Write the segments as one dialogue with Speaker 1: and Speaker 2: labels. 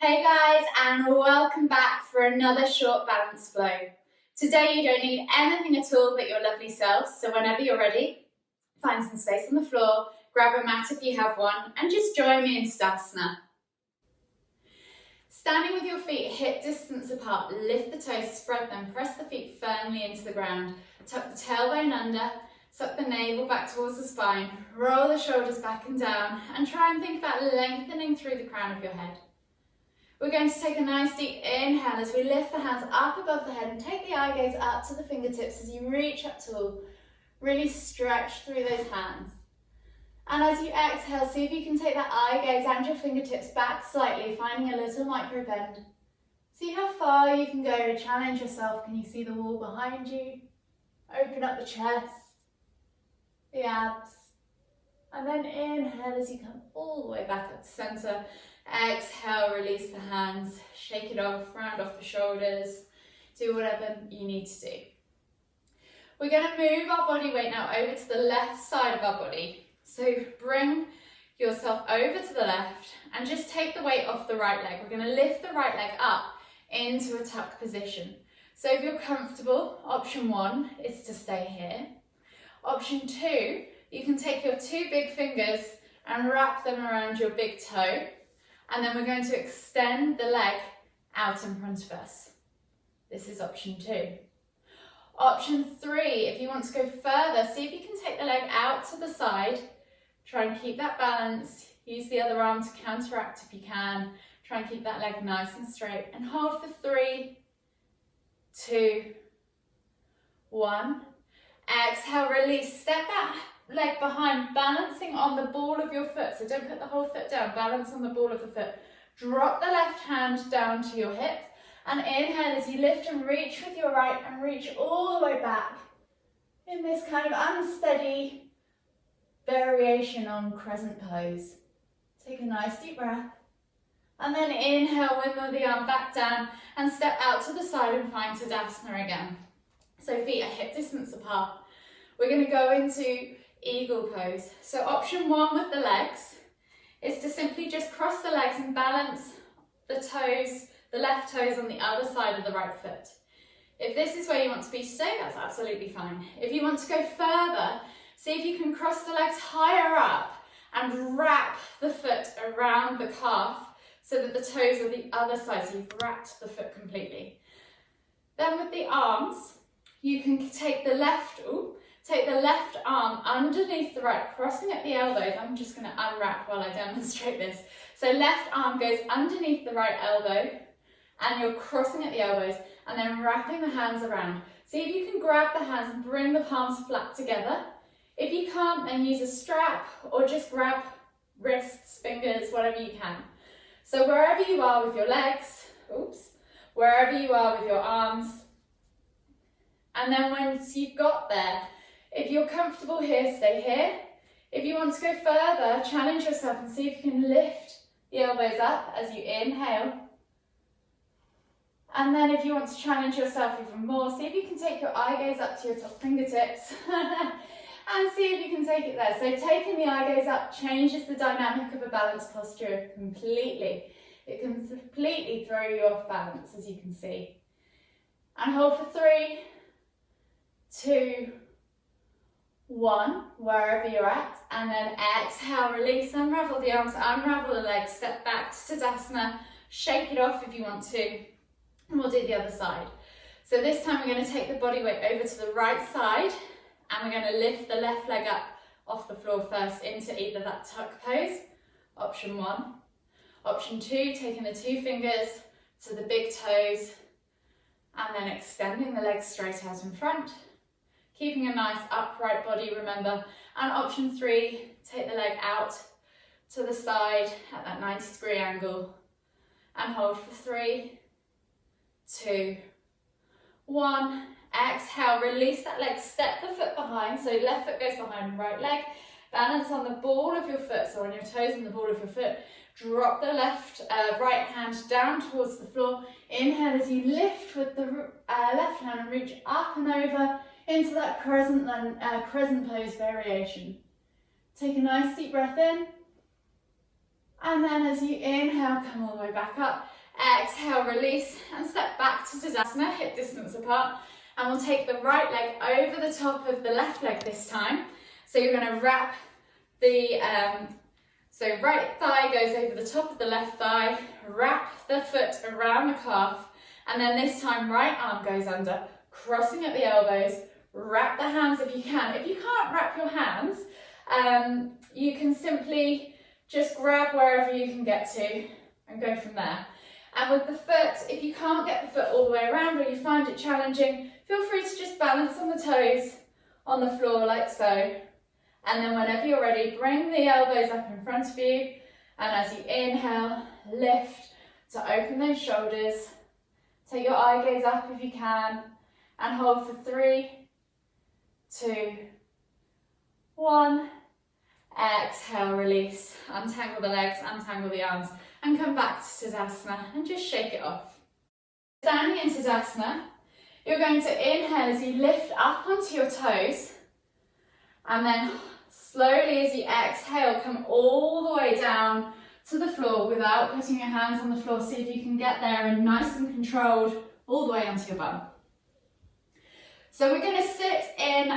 Speaker 1: Hey guys, and welcome back for another short balance flow. Today you don't need anything at all but your lovely self, so whenever you're ready, find some space on the floor, grab a mat if you have one, and just join me in Tadasana. Standing with your feet hip distance apart, lift the toes, spread them, press the feet firmly into the ground, tuck the tailbone under, suck the navel back towards the spine, roll the shoulders back and down, and try and think about lengthening through the crown of your head. We're going to take a nice deep inhale as we lift the hands up above the head and take the eye gaze up to the fingertips as you reach up tall. Really stretch through those hands. And as you exhale, see if you can take that eye gaze and your fingertips back slightly, finding a little micro bend. See how far you can go, challenge yourself. Can you see the wall behind you? Open up the chest, the abs. And then inhale as you come all the way back up to center. Exhale, release the hands, shake it off, round off the shoulders, do whatever you need to do. We're going to move our body weight now over to the left side of our body. So bring yourself over to the left and just take the weight off the right leg. We're going to lift the right leg up into a tuck position. So if you're comfortable, option 1 is to stay here. Option 2, you can take your 2 big fingers and wrap them around your big toe. And then we're going to extend the leg out in front of us. This is option 2. Option 3, if you want to go further, see if you can take the leg out to the side. Try and keep that balance. Use the other arm to counteract if you can. Try and keep that leg nice and straight. And hold for 3, 2, 1. Exhale, release. Step that leg behind, balancing on the ball of your foot. So don't put the whole foot down, balance on the ball of the foot. Drop the left hand down to your hip and inhale as you lift and reach with your right and reach all the way back in this kind of unsteady variation on crescent pose. Take a nice deep breath and then inhale, windmill the arm back down and step out to the side and find Tadasana again. So feet are hip distance apart. We're going to go into eagle pose. So option 1 with the legs is to simply just cross the legs and balance the toes, the left toes on the other side of the right foot. If this is where you want to be today, that's absolutely fine. If you want to go further, see if you can cross the legs higher up and wrap the foot around the calf so that the toes are the other side, so you've wrapped the foot completely. Then with the arms, you can take the left arm underneath the right, crossing at the elbows. I'm just going to unwrap while I demonstrate this. So left arm goes underneath the right elbow and you're crossing at the elbows and then wrapping the hands around. See if you can grab the hands and bring the palms flat together. If you can't, then use a strap or just grab wrists, fingers, whatever you can. So wherever you are with your legs, wherever you are with your arms, and then once you've got there, if you're comfortable here, stay here. If you want to go further, challenge yourself and see if you can lift the elbows up as you inhale. And then if you want to challenge yourself even more, see if you can take your eye gaze up to your top fingertips and see if you can take it there. So taking the eye gaze up changes the dynamic of a balanced posture completely. It can completely throw you off balance, as you can see. And hold for 3, 2, 1, wherever you're at, and then exhale, release, unravel the arms, unravel the legs, step back to Tadasana, shake it off if you want to, and we'll do the other side. So this time we're going to take the body weight over to the right side, and we're going to lift the left leg up off the floor first into either that tuck pose, option 1. Option 2, taking the 2 fingers to the big toes, and then extending the legs straight out in front. Keeping a nice upright body, remember. And option 3, take the leg out to the side at that 90-degree angle and hold for 3, 2, 1. Exhale, release that leg, step the foot behind. So left foot goes behind right leg. Balance on the ball of your foot, so on your toes and the ball of your foot. Drop the right hand down towards the floor. Inhale as you lift with the left hand and reach up and over into that crescent pose variation. Take a nice deep breath in And then as you inhale, come all the way back up. Exhale, release, and step back to Tadasana, hip distance apart. And we'll take the right leg over the top of the left leg this time. So you're going to wrap the, so right thigh goes over the top of the left thigh, wrap the foot around the calf, and then this time right arm goes under, crossing at the elbows, wrap the hands if you can. If you can't wrap your hands, you can simply just grab wherever you can get to and go from there. And with the foot, if you can't get the foot all the way around or you find it challenging, feel free to just balance on the toes on the floor like so. And then whenever you're ready, bring the elbows up in front of you. And as you inhale, lift to open those shoulders. Take your eye gaze up if you can. And hold for 3, 2, 1. Exhale, release. Untangle the legs, untangle the arms. And come back to Tadasana and just shake it off. Standing in Tadasana, you're going to inhale as you lift up onto your toes. And then slowly as you exhale, come all the way down to the floor without putting your hands on the floor. See if you can get there and nice and controlled all the way onto your bum. So we're going to sit in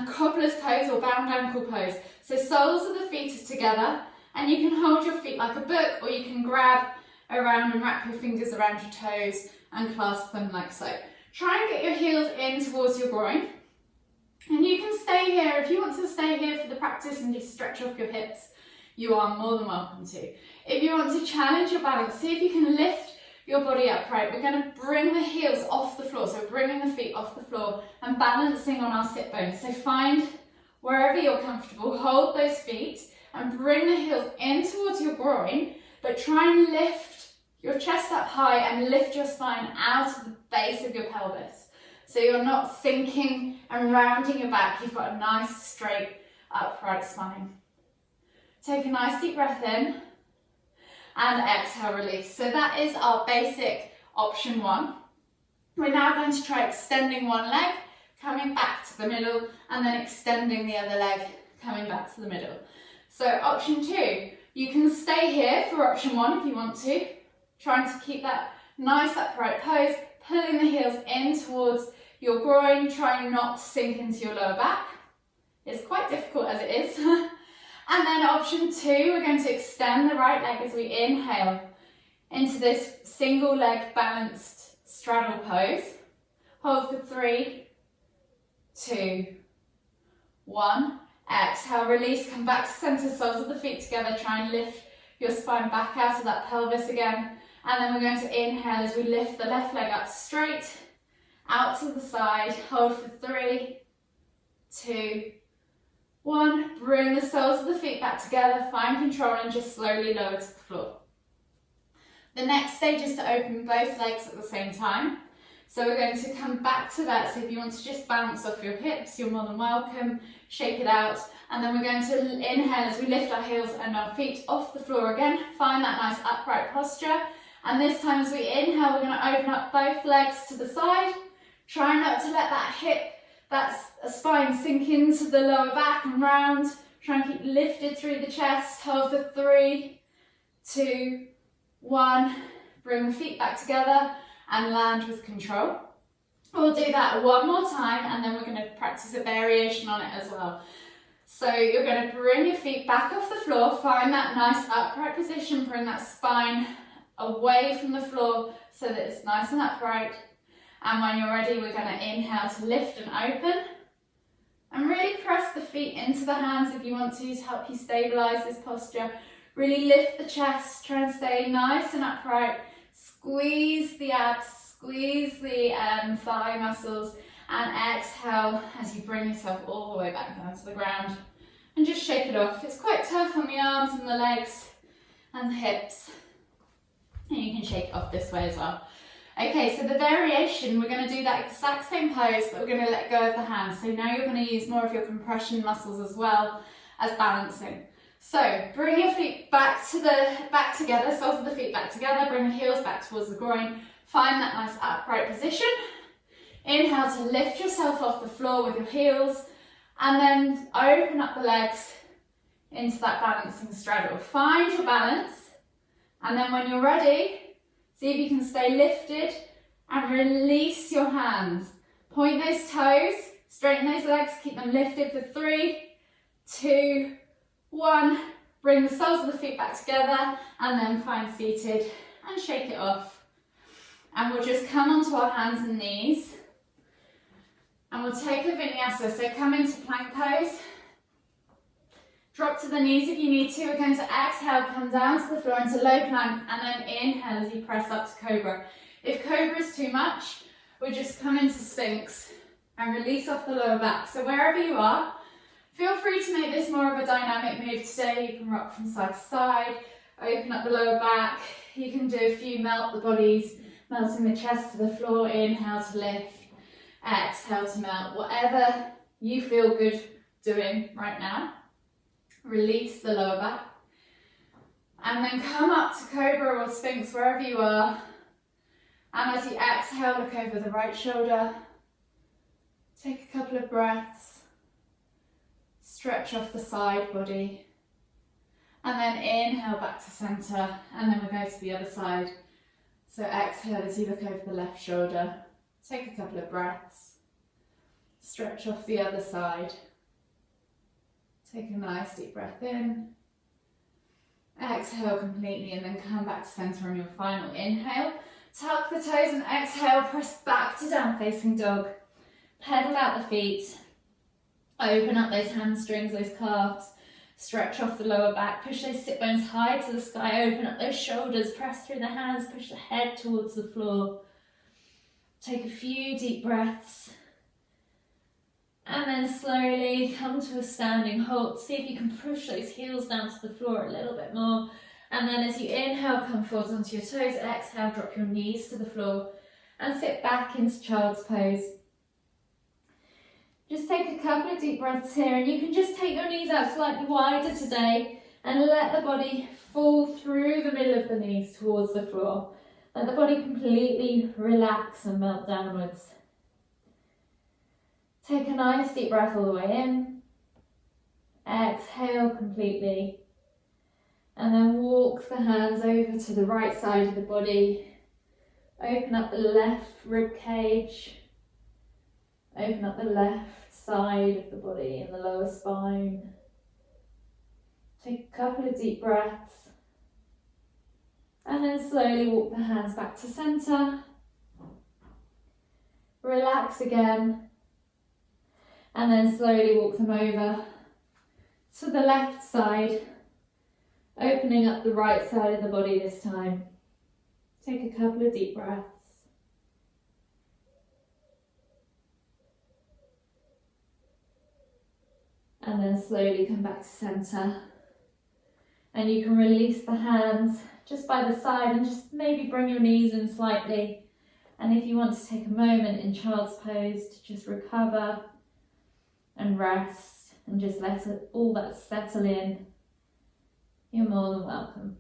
Speaker 1: cobbler's pose or bound ankle pose. So soles of the feet are together and you can hold your feet like a book, or you can grab around and wrap your fingers around your toes and clasp them like so. Try and get your heels in towards your groin. And you can stay here. If you want to stay here for the practice and just stretch off your hips, you are more than welcome to. If you want to challenge your balance, see if you can lift your body upright. We're going to bring the heels off the floor, so bringing the feet off the floor and balancing on our sit bones. So find wherever you're comfortable, hold those feet and bring the heels in towards your groin, but try and lift your chest up high and lift your spine out of the base of your pelvis. So you're not sinking and rounding your back, you've got a nice straight upright spine. Take a nice deep breath in and exhale, release. So that is our basic option 1. We're now going to try extending one leg, coming back to the middle, and then extending the other leg, coming back to the middle. So option 2, you can stay here for option 1 if you want to, trying to keep that nice upright pose, pulling the heels in towards your groin, trying not to sink into your lower back. It's quite difficult as it is. And then option 2, we're going to extend the right leg as we inhale into this single leg balanced straddle pose. Hold for 3, 2, 1. Exhale, release, come back to center, soles of the feet together. Try and lift your spine back out of that pelvis again. And then we're going to inhale as we lift the left leg up straight, out to the side. Hold for 3, 2, 1. Bring the soles of the feet back together. Find control and just slowly lower to the floor. The next stage is to open both legs at the same time. So we're going to come back to that. So if you want to just bounce off your hips, you're more than welcome. Shake it out. And then we're going to inhale as we lift our heels and our feet off the floor again. Find that nice upright posture. And this time as we inhale, we're going to open up both legs to the side. Try not to let that hip, that spine sink into the lower back and round. Try and keep lifted through the chest. Hold for 3, 2, 1. Bring the feet back together and land with control. We'll do that one more time and then we're going to practice a variation on it as well. So you're going to bring your feet back off the floor, find that nice upright position, bring that spine away from the floor so that it's nice and upright. And when you're ready, we're going to inhale to lift and open. And really press the feet into the hands if you want to help you stabilize this posture. Really lift the chest, try and stay nice and upright. Squeeze the abs, squeeze the thigh muscles, and exhale as you bring yourself all the way back down to the ground. And just shake it off. It's quite tough on the arms and the legs and the hips. And you can shake it off this way as well. Okay, so the variation, we're going to do that exact same pose, but we're going to let go of the hands. So now you're going to use more of your compression muscles as well as balancing. So bring your feet back together, soles of the feet back together, bring the heels back towards the groin. Find that nice upright position. Inhale to lift yourself off the floor with your heels, and then open up the legs into that balancing straddle. Find your balance And then when you're ready, see if you can stay lifted and release your hands. Point those toes, straighten those legs, keep them lifted for 3, 2, 1. Bring the soles of the feet back together and then find seated and shake it off. And we'll just come onto our hands and knees. And we'll take a vinyasa, so come into plank pose. Drop to the knees if you need to. We're going to exhale, come down to the floor into low plank, and then inhale as you press up to cobra. If cobra is too much, we'll just come into sphinx and release off the lower back. So wherever you are, feel free to make this more of a dynamic move today. You can rock from side to side, open up the lower back. You can do a few melt the bodies, melting the chest to the floor. Inhale to lift, exhale to melt. Whatever you feel good doing right now. Release the lower back. And then come up to cobra or sphinx, wherever you are. And as you exhale, look over the right shoulder. Take a couple of breaths. Stretch off the side body. And then inhale back to center. And then we'll go to the other side. So exhale as you look over the left shoulder. Take a couple of breaths. Stretch off the other side. Take a nice deep breath in. Exhale completely and then come back to center on your final inhale. Tuck the toes and exhale, press back to down facing dog. Pedal out the feet. Open up those hamstrings, those calves. Stretch off the lower back. Push those sit bones high to the sky. Open up those shoulders. Press through the hands. Push the head towards the floor. Take a few deep breaths. And then slowly come to a standing halt. See if you can push those heels down to the floor a little bit more. And then as you inhale, come forward onto your toes. Exhale, drop your knees to the floor and sit back into child's pose. Just take a couple of deep breaths here, and you can just take your knees out slightly wider today and let the body fall through the middle of the knees towards the floor. Let the body completely relax and melt downwards. Take a nice deep breath all the way in. Exhale completely. And then walk the hands over to the right side of the body. Open up the left rib cage. Open up the left side of the body and the lower spine. Take a couple of deep breaths. And then slowly walk the hands back to center. Relax again. And then slowly walk them over to the left side, opening up the right side of the body this time. Take a couple of deep breaths. And then slowly come back to center. And you can release the hands just by the side and just maybe bring your knees in slightly. And if you want to take a moment in child's pose to just recover and rest and just let all that settle in, you're more than welcome.